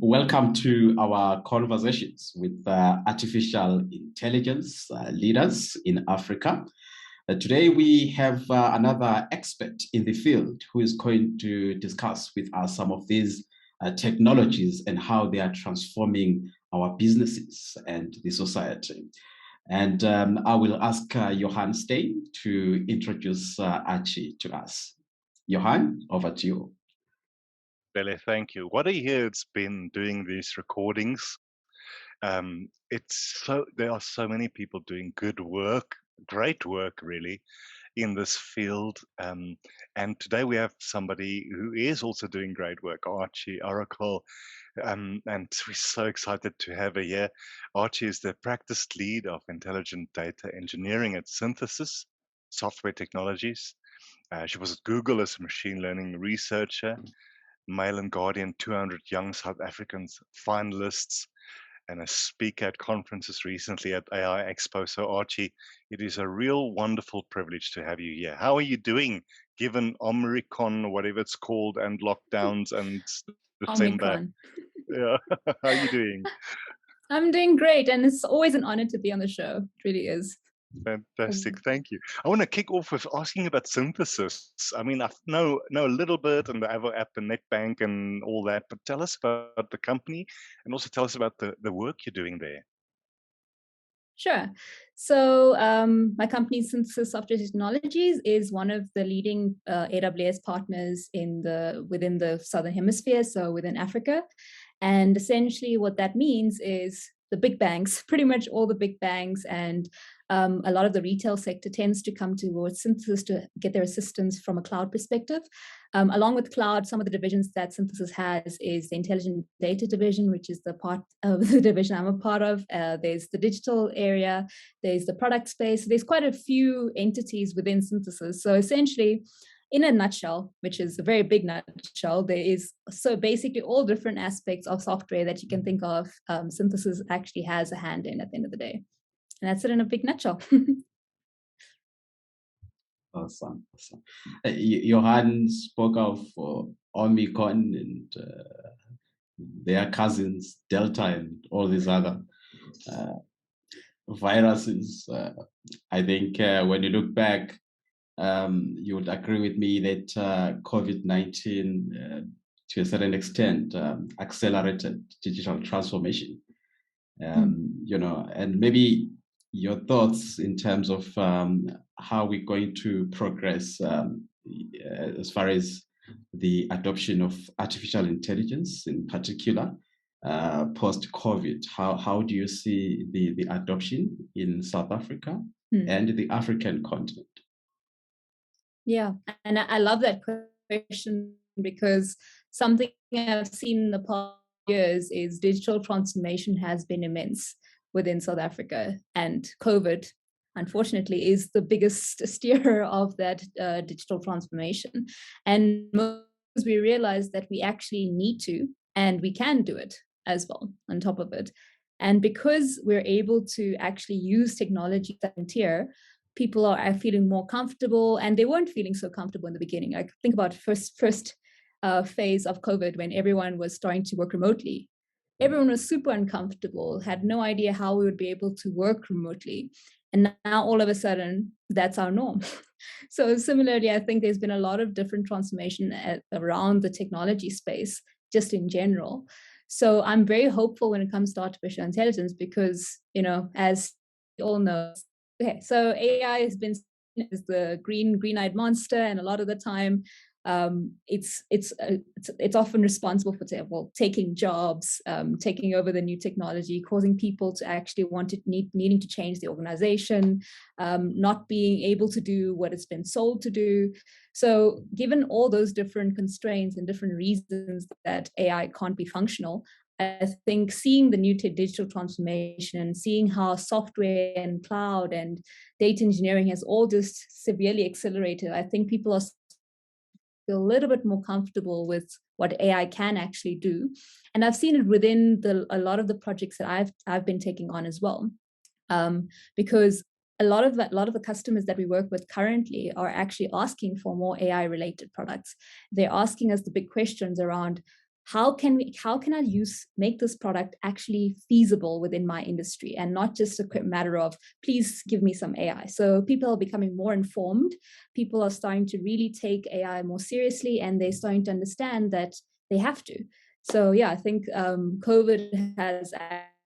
Welcome to our conversations with artificial intelligence leaders in Africa. Today we have another expert in the field who is going to discuss with us some of these technologies and how they are transforming our businesses and the society. And I will ask Johan Steyn to introduce Archie to us. Johan, over to you. Bele, thank you. What a year it's been doing these recordings. There are so many people doing good work, great work really, in this field. And today we have somebody who is also doing great work, Archie Arakkal. And we're so excited to have her here. Archie is the practice lead of intelligent data engineering at Synthesis Software Technologies. She was at Google as a machine learning researcher. Mail and Guardian 200 Young South Africans finalists, and a speaker at conferences recently at AI Expo. So Archie, it is a real wonderful privilege to have you here. How are you doing given Omicron, or whatever it's called, and lockdowns and December? Omicron. Yeah. How are you doing? I'm doing great, and it's always an honor to be on the show. It really is. Fantastic, thank you. I want to kick off with asking about Synthesis. I mean, I know a little bit, and the Avo app and NetBank and all that, but tell us about the company, and also tell us about the work you're doing there. Sure. So my company, Synthesis Software Technologies, is one of the leading AWS partners within the Southern Hemisphere, so within Africa. And essentially what that means is the big banks, pretty much all the big banks, and a lot of the retail sector tends to come towards Synthesis to get their assistance from a cloud perspective. Along with cloud, some of the divisions that Synthesis has is the intelligent data division, which is the part of the division I'm a part of. There's the digital area, there's the product space. There's quite a few entities within Synthesis. So essentially, in a nutshell, which is a very big nutshell, there is so basically all different aspects of software that you can think of. Synthesis actually has a hand in at the end of the day. And that's it in a big nutshell. Awesome. Johan spoke of Omicron and their cousins, Delta, and all these other viruses. I think when you look back, you would agree with me that COVID-19, to a certain extent, accelerated digital transformation. And maybe your thoughts in terms of how we're going to progress as far as the adoption of artificial intelligence in particular post-COVID. How do you see the adoption in South Africa and the African continent? Yeah, and I love that question because something I've seen in the past years is digital transformation has been immense within South Africa, and COVID, unfortunately, is the biggest steer of that digital transformation. And most we realize that we actually need to, and we can do it as well on top of it. And because we're able to actually use technology here, people are feeling more comfortable, and they weren't feeling so comfortable in the beginning. I think about first phase of COVID when everyone was starting to work remotely. Everyone was super uncomfortable, had no idea how we would be able to work remotely. And now all of a sudden, that's our norm. So similarly, I think there's been a lot of different transformation around the technology space, just in general. So I'm very hopeful when it comes to artificial intelligence because, as we all know, okay, so AI has been seen as the green-eyed monster, and a lot of the time it's often responsible for, taking jobs, taking over the new technology, causing people to actually needing to change the organization, not being able to do what it's been sold to do. So given all those different constraints and different reasons that AI can't be functional, I think seeing the new digital transformation and seeing how software and cloud and data engineering has all just severely accelerated, I think people are feel a little bit more comfortable with what AI can actually do. And I've seen it within a lot of the projects that I've been taking on as well. Because a lot of the customers that we work with currently are actually asking for more AI related products. They're asking us the big questions around how can I make this product actually feasible within my industry, and not just a matter of please give me some AI. So people are becoming more informed. People are starting to really take AI more seriously, and they're starting to understand that they have to. So yeah, I think COVID has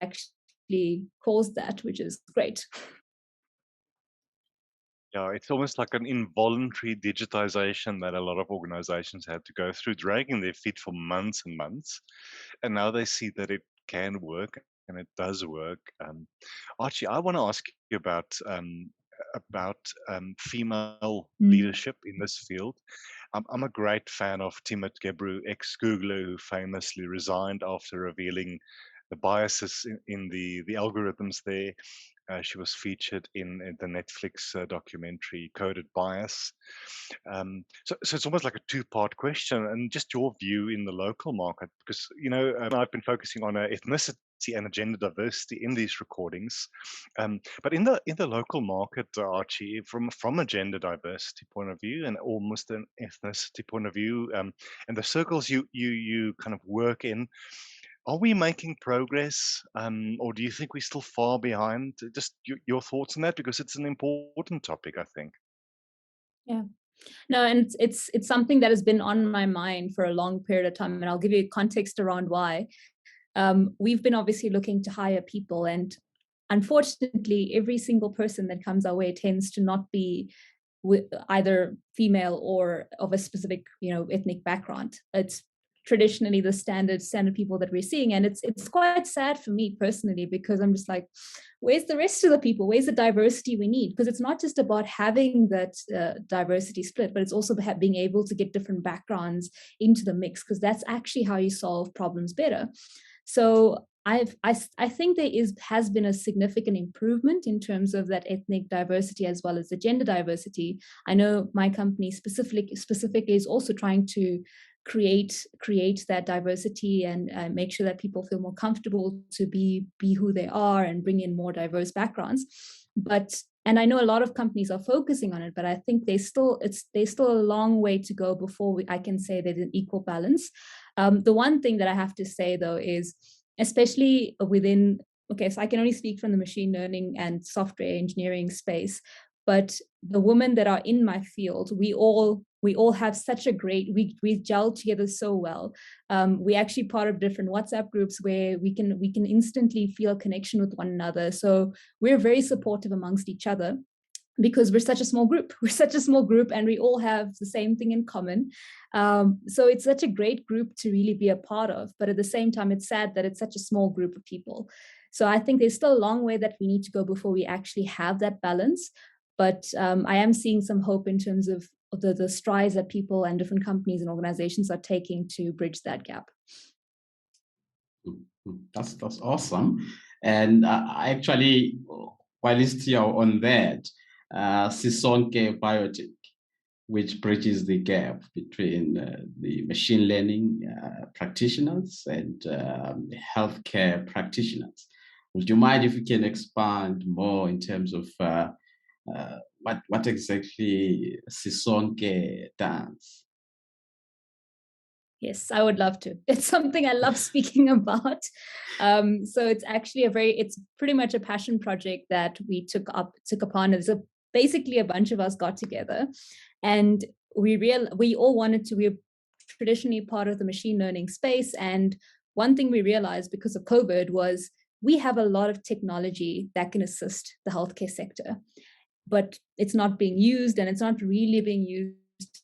actually caused that, which is great. Yeah, it's almost like an involuntary digitization that a lot of organizations had to go through, dragging their feet for months and months. And now they see that it can work, and it does work. Archie, I want to ask you about female leadership in this field. I'm a great fan of Timot Gebru, ex-Googler, who famously resigned after revealing the biases in the algorithms there. She was featured in the Netflix documentary Coded Bias. So it's almost like a two-part question, and just your view in the local market, because I've been focusing on ethnicity and gender diversity in these recordings, but in the local market, Archie, from a gender diversity point of view and almost an ethnicity point of view, and the circles you kind of work in, are we making progress, or do you think we're still far behind? Just your thoughts on that, because it's an important topic, I think. Yeah. No, and it's something that has been on my mind for a long period of time, and I'll give you context around why. We've been obviously looking to hire people, and unfortunately, every single person that comes our way tends to not be either female or of a specific, ethnic background. It's traditionally the standard people that we're seeing, and it's quite sad for me personally, because I'm just like, where's the rest of the people? Where's the diversity we need? Because it's not just about having that diversity split, but it's also being able to get different backgrounds into the mix, because that's actually how you solve problems better. So I think there has been a significant improvement in terms of that ethnic diversity as well as the gender diversity. I know my company specifically is also trying to create that diversity and make sure that people feel more comfortable to be who they are and bring in more diverse backgrounds. And I know a lot of companies are focusing on it, but I think there's still a long way to go before I can say there's an equal balance. The one thing that I have to say though is, especially within, so I can only speak from the machine learning and software engineering space, but the women that are in my field, we all have such a great, we gel together so well. We actually part of different WhatsApp groups where we can instantly feel a connection with one another. So we're very supportive amongst each other, because we're such a small group. And we all have the same thing in common. So it's such a great group to really be a part of. But at the same time, it's sad that it's such a small group of people. So I think there's still a long way that we need to go before we actually have that balance. But I am seeing some hope in terms of the strides that people and different companies and organizations are taking to bridge that gap. That's awesome. And I actually, whilst you're on that, Carebiotic, which bridges the gap between the machine learning practitioners and healthcare practitioners. Would you mind if you can expand more in terms of what exactly Sisonke does? Yes, I would love to. It's something I love speaking about. So it's actually it's pretty much a passion project that we took upon. So basically a bunch of us got together, and we all wanted to, we're traditionally part of the machine learning space. And one thing we realized because of COVID was we have a lot of technology that can assist the healthcare sector, but it's not being used, and it's not really being used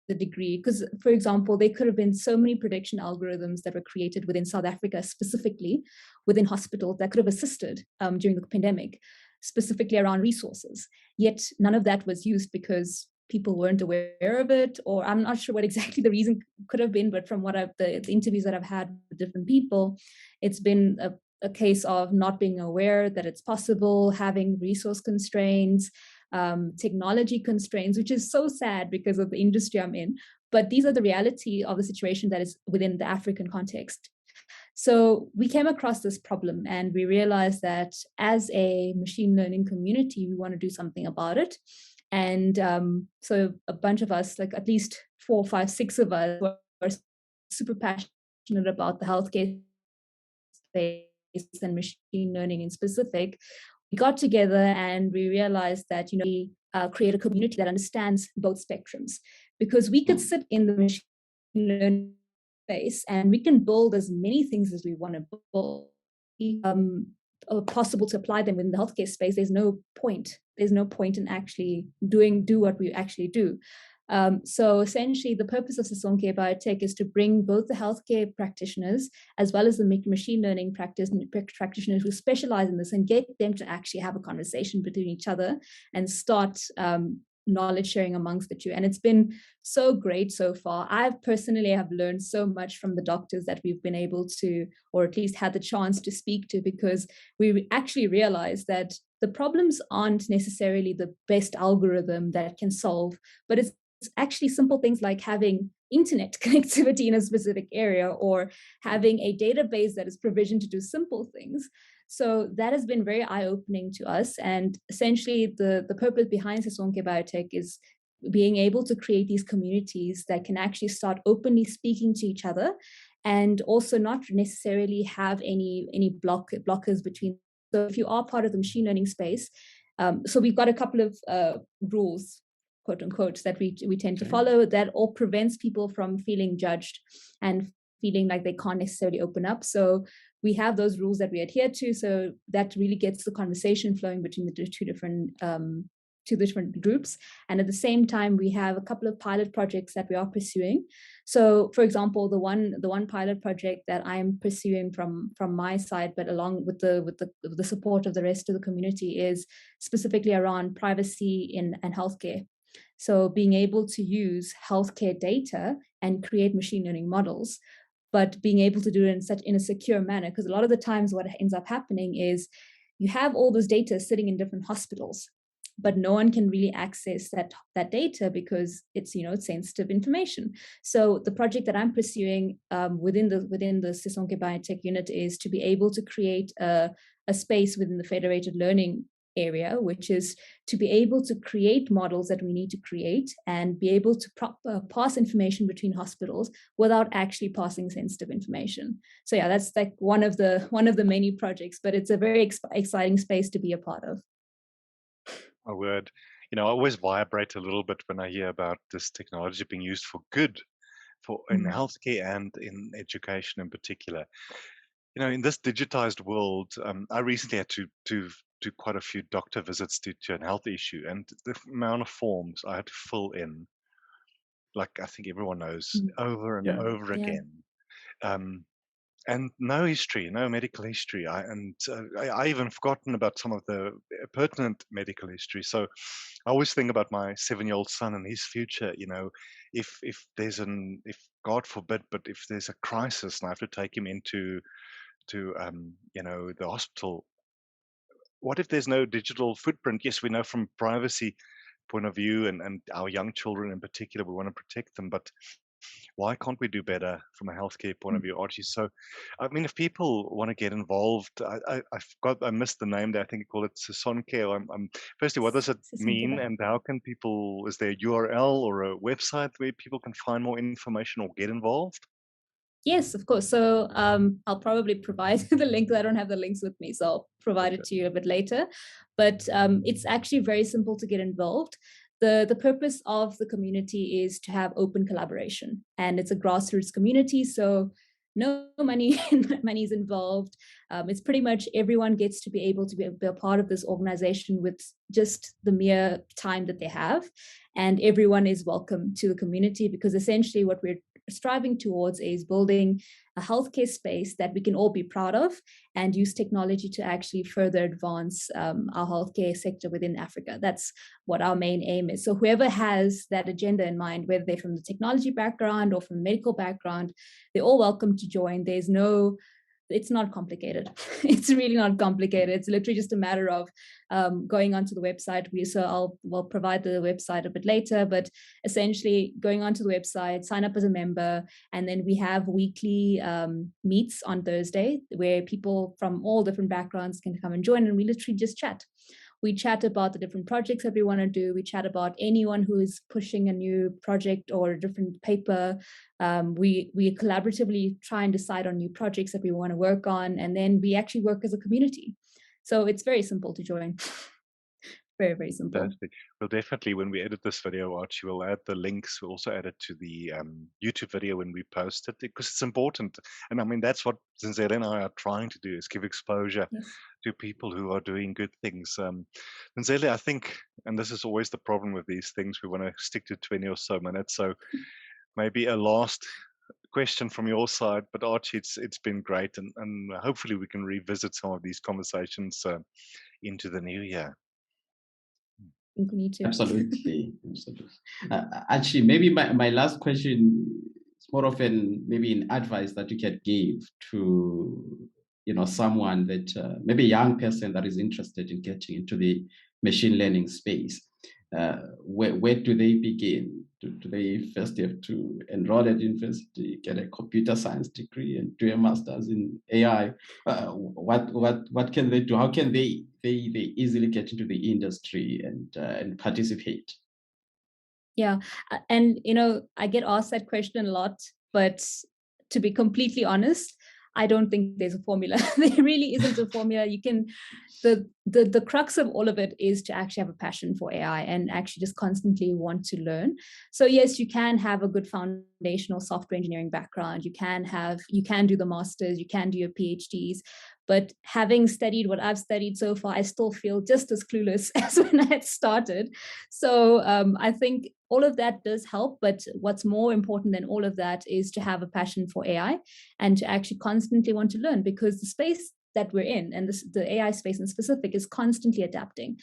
the degree, because, for example, there could have been so many prediction algorithms that were created within South Africa, specifically within hospitals, that could have assisted during the pandemic, specifically around resources. Yet none of that was used because people weren't aware of it, or I'm not sure what exactly the reason could have been, but from what the interviews that I've had with different people, it's been a case of not being aware that it's possible, having resource constraints, technology constraints, which is so sad because of the industry I'm in. But these are the reality of the situation that is within the African context. So we came across this problem and we realized that as a machine learning community, we want to do something about it. And so a bunch of us, like at least 4, 5, 6 of us, were super passionate about the healthcare space and machine learning in specific. We got together and we realized that, we create a community that understands both spectrums, because we could sit in the machine learning space and we can build as many things as we want to build. Possible to apply them in the healthcare space. There's no point in actually do what we actually do. So essentially, the purpose of Sisonke Biotech is to bring both the healthcare practitioners as well as the machine learning practitioners who specialize in this and get them to actually have a conversation between each other and start knowledge sharing amongst the two. And it's been so great so far. I personally have learned so much from the doctors that we've been able to, or at least had the chance to speak to, because we actually realized that the problems aren't necessarily the best algorithm that can solve, but it's actually simple things like having internet connectivity in a specific area or having a database that is provisioned to do simple things. So that has been very eye-opening to us. And essentially the purpose behind Sisonke Biotech is being able to create these communities that can actually start openly speaking to each other and also not necessarily have any blockers between. So if you are part of the machine learning space, so we've got a couple of rules, quote unquote, that we tend to follow that all prevents people from feeling judged and feeling like they can't necessarily open up. So we have those rules that we adhere to. So that really gets the conversation flowing between the two different groups. And at the same time, we have a couple of pilot projects that we are pursuing. So for example, the one pilot project that I'm pursuing from my side, but along with the support of the rest of the community, is specifically around privacy and healthcare. So being able to use healthcare data and create machine learning models, but being able to do it in a secure manner. Because a lot of the times what ends up happening is you have all this data sitting in different hospitals, but no one can really access that data because it's sensitive information. So the project that I'm pursuing within the Sisonke Biotech unit is to be able to create a space within the federated learning area, which is to be able to create models that we need to create and be able to pass information between hospitals without actually passing sensitive information. So yeah, that's like one of the many projects, but it's a very exciting space to be a part of. My word, I always vibrate a little bit when I hear about this technology being used for good, in healthcare and in education in particular. In this digitized world, I recently had to do quite a few doctor visits to an health issue, and the amount of forms I had to fill in, like I think everyone knows, over and over again. And no history, no medical history. I even forgotten about some of the pertinent medical history. So I always think about my 7-year-old son and his future. If God forbid, but if there's a crisis and I have to take him into the hospital, what if there's no digital footprint? Yes, we know from privacy point of view and our young children in particular, we want to protect them, but why can't we do better from a healthcare point of view, Archie? So, I mean, if people want to get involved, I missed the name there. I think you call it Sisonke. Firstly, what does it mean, and how can people? Is there a URL or a website where people can find more information or get involved? Yes, of course. So I'll probably provide the link. I don't have the links with me, so I'll provide it to you a bit later. But it's actually very simple to get involved. The purpose of the community is to have open collaboration, and it's a grassroots community. So no money is involved. It's pretty much everyone gets to be able to be a part of this organization with just the mere time that they have, and everyone is welcome to the community, because essentially what we're striving towards is building a healthcare space that we can all be proud of and use technology to actually further advance our healthcare sector within Africa. That's what our main aim is. So whoever has that agenda in mind, whether they're from the technology background or from the medical background, they're all welcome to join. It's not complicated. It's really not complicated. It's literally just a matter of going onto the website. We'll provide the website a bit later, but essentially going onto the website, sign up as a member, and then we have weekly meets on Thursday where people from all different backgrounds can come and join, and we literally just chat. We chat about the different projects that we want to do. We chat about anyone who is pushing a new project or a different paper. We collaboratively try and decide on new projects that we want to work on, and then we actually work as a community. So it's very simple to join. Very, very simple. Fantastic. Well, definitely when we edit this video, Archie, we'll add the links. We'll also add it to the YouTube video when we post it, because it's important. And I mean, that's what Zenzele and I are trying to do, is give exposure to people who are doing good things. Zenzele, I think, and this is always the problem with these things, we want to stick to 20 or so minutes. So maybe a last question from your side, but Archie, it's been great, and hopefully we can revisit some of these conversations into the new year. Absolutely. Actually, maybe my last question is more of maybe an advice that you can give to someone that maybe a young person that is interested in getting into the machine learning space. Where do they begin? Do they first have to enroll at university, get a computer science degree, and do a master's in AI? What can they do? How can they easily get into the industry and participate? Yeah, and I get asked that question a lot, but to be completely honest, I don't think there's a formula. There really isn't a formula. You can, the crux of all of it is to actually have a passion for AI and actually just constantly want to learn. So yes, you can have a good foundational software engineering background. You can do the masters, you can do your PhDs, but having studied what I've studied so far, I still feel just as clueless as when I had started. So I think all of that does help, but what's more important than all of that is to have a passion for AI and to actually constantly want to learn, because the space that we're in, and the AI space in specific, is constantly adapting.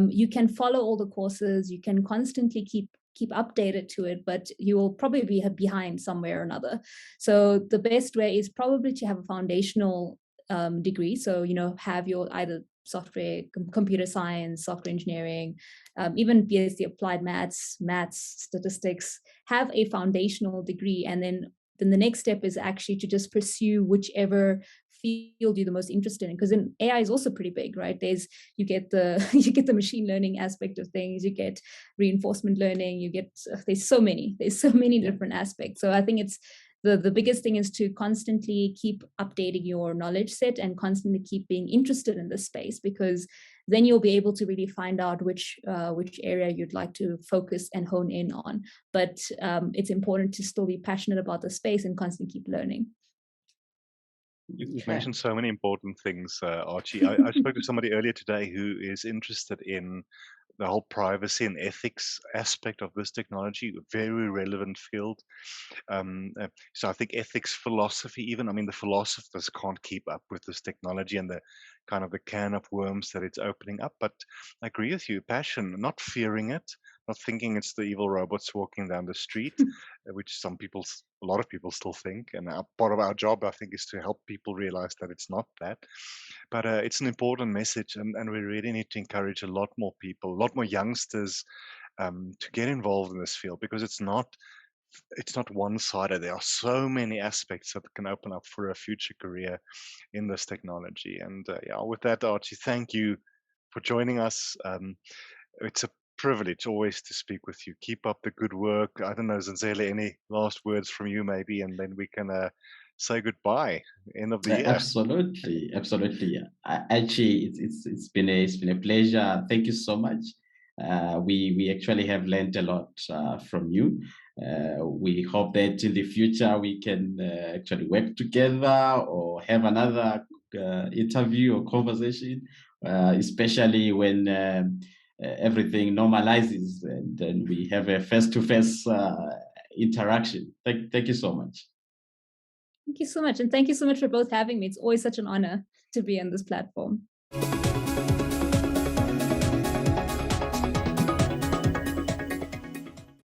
You can follow all the courses, you can constantly keep updated to it, but you will probably be behind somewhere or another. So the best way is probably to have a foundational degree. So, have your either software, computer science, software engineering, even PhD applied maths, statistics, have a foundational degree. And then the next step is actually to just pursue whichever field you're the most interested in, because in AI is also pretty big, right? You get the machine learning aspect of things, you get reinforcement learning, there's so many different aspects. So I think it's the biggest thing is to constantly keep updating your knowledge set and constantly keep being interested in this space, because then you'll be able to really find out which area you'd like to focus and hone in on. But it's important to still be passionate about the space and constantly keep learning. You've mentioned so many important things, Archie. I spoke to somebody earlier today who is interested in the whole privacy and ethics aspect of this technology, a very relevant field. So I think ethics, philosophy, even, the philosophers can't keep up with this technology and the kind of the can of worms that it's opening up. But I agree with you, passion, not fearing it, not thinking it's the evil robots walking down the street, which a lot of people still think. And part of our job, I think, is to help people realize that it's not that. But it's an important message, and we really need to encourage a lot more people, a lot more youngsters to get involved in this field, because it's not one-sided. There are so many aspects that can open up for a future career in this technology. And with that, Archie, thank you for joining us. It's a privilege always to speak with you. Keep up the good work. I don't know, Zenzele, any last words from you maybe, and then we can say goodbye. End of the year. Absolutely. Actually, it's been a pleasure. Thank you so much. We actually have learned a lot from you. We hope that in the future we can actually work together or have another interview or conversation, especially when everything normalizes and then we have a face-to-face interaction. Thank you so much. Thank you so much. And thank you so much for both having me. It's always such an honor to be on this platform.